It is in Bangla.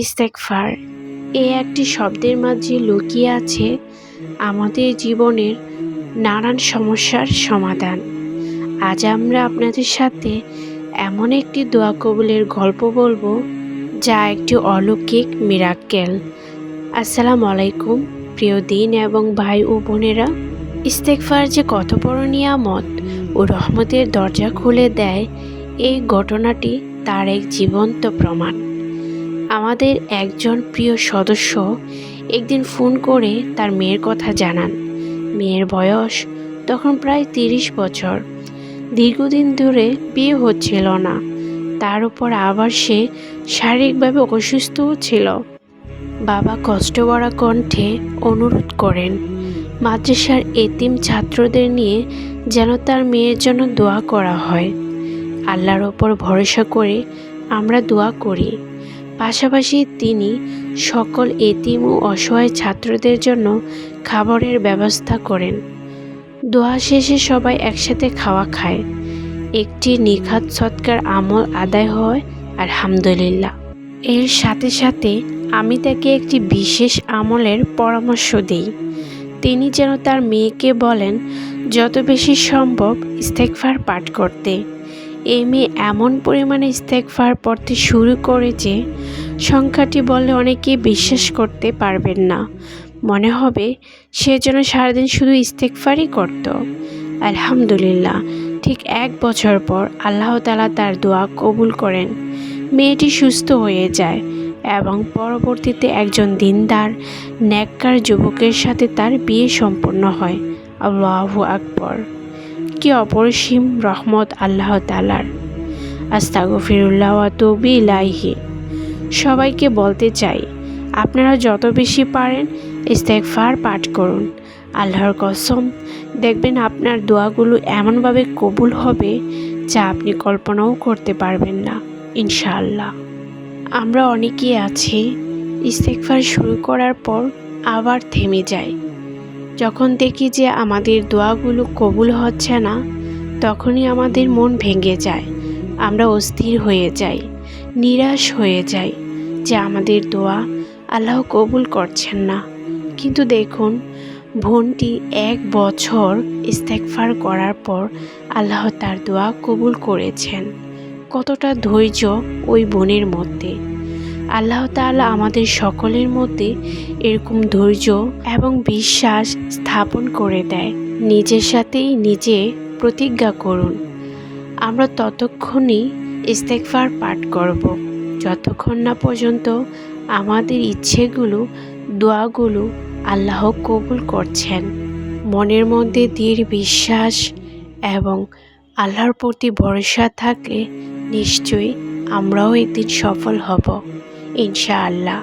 ইস্তেগফার এই একটি শব্দের মাঝে লুকিয়ে আছে আমাদের জীবনের নানান সমস্যার সমাধান। আজ আমরা আপনাদের সাথে এমন একটি দোয়া কবুলের গল্প বলবো যা একটি অলৌকিক মিরাক্কেল। আসসালামু আলাইকুম প্রিয় দিন এবং ভাই ও বোনেরা। ইস্তেগফার যে কত বড় নিয়ামত ও রহমতের দরজা খুলে দেয়, এই ঘটনাটি তার এক জীবন্ত প্রমাণ। আমাদের একজন প্রিয় সদস্য একদিন ফোন করে তার মেয়ের কথা জানান। মেয়ের বয়স তখন প্রায় 30 বছর। দীর্ঘদিন ধরে বিয়ে হচ্ছিল না, তার উপর আবার সে শারীরিকভাবে অসুস্থও ছিল। বাবা কষ্টভরা কণ্ঠে অনুরোধ করেন মাদ্রাসার এতিম ছাত্রদের নিয়ে যেন তার মেয়ের জন্য দোয়া করা হয়। আল্লাহর ওপর ভরসা করে আমরা দোয়া করি। পাশাপাশি তিনি সকল এতিম ও অসহায় ছাত্রদের জন্য খাবারের ব্যবস্থা করেন। দোয়া শেষে সবাই একসাথে খাওয়া খায়। একটি নিখাত সৎকার আমল আদায় হয় আলহামদুলিল্লাহ। এর সাথে সাথে আমি তাকে একটি বিশেষ আমলের পরামর্শ দিই। তিনি যেন তার মেয়েকে বলেন যত বেশি সম্ভব ইস্তেগফার পাঠ করতে। এই মেয়ে এমন পরিমাণে ইস্তেগফার পড়তে শুরু করে যে সংখ্যাটি বললে অনেকেই বিশ্বাস করতে পারবেন না। মনে হবে সে যেন সারাদিন শুধু ইস্তেগফারই করত। আলহামদুলিল্লাহ, ঠিক 1 বছর পর আল্লাহ তাআলা তার দোয়া কবুল করেন। মেয়েটি সুস্থ হয়ে যায় এবং পরবর্তীতে একজন দিনদার নেককার যুবকের সাথে তার বিয়ে সম্পন্ন হয়। আল্লাহু আকবার! কি অপরিসীম রহমত আল্লাহ তাআলার। আস্তাগফিরুল্লাহ ওয়া আতুবু ইলাইহি। সবাইকে বলতে চাই, আপনারা যত বেশি পারেন ইস্তেগফার পাঠ করুন। আল্লাহর কসম, দেখবেন আপনার দোয়াগুলো এমনভাবে কবুল হবে যা আপনি কল্পনাও করতে পারবেন না ইনশাআল্লাহ। আমরা অনেকেই আছি ইস্তেগফার শুরু করার পর আবার থেমে যাই। যখন দেখি যে আমাদের দোয়াগুলো কবুল হচ্ছে না, তখনই আমাদের মন ভেঙে যায়। আমরা অস্থির হয়ে যাই, নিরাশ হয়ে যাই যে আমাদের দোয়া আল্লাহ কবুল করছেন না। কিন্তু দেখুন, বোনটি 1 বছর ইস্তেগফার করার পর আল্লাহ তার দোয়া কবুল করেছেন। কতটা ধৈর্য ওই বোনের মধ্যে! আল্লাহ তাআলা আমাদের সকলের মধ্যে এরকম ধৈর্য এবং বিশ্বাস স্থাপন করে দেয়। নিজের সাথেই নিজে প্রতিজ্ঞা করুন, আমরা ততক্ষণই ইস্তেগফার পাঠ করব যতক্ষণ না পর্যন্ত আমাদের ইচ্ছেগুলো, দোয়াগুলো আল্লাহ কবুল করছেন। মনের মধ্যে দৃঢ় বিশ্বাস এবং আল্লাহর প্রতি ভরসা থাকলে নিশ্চয়ই আমরাও একদিন সফল হব ইনশাআল্লাহ।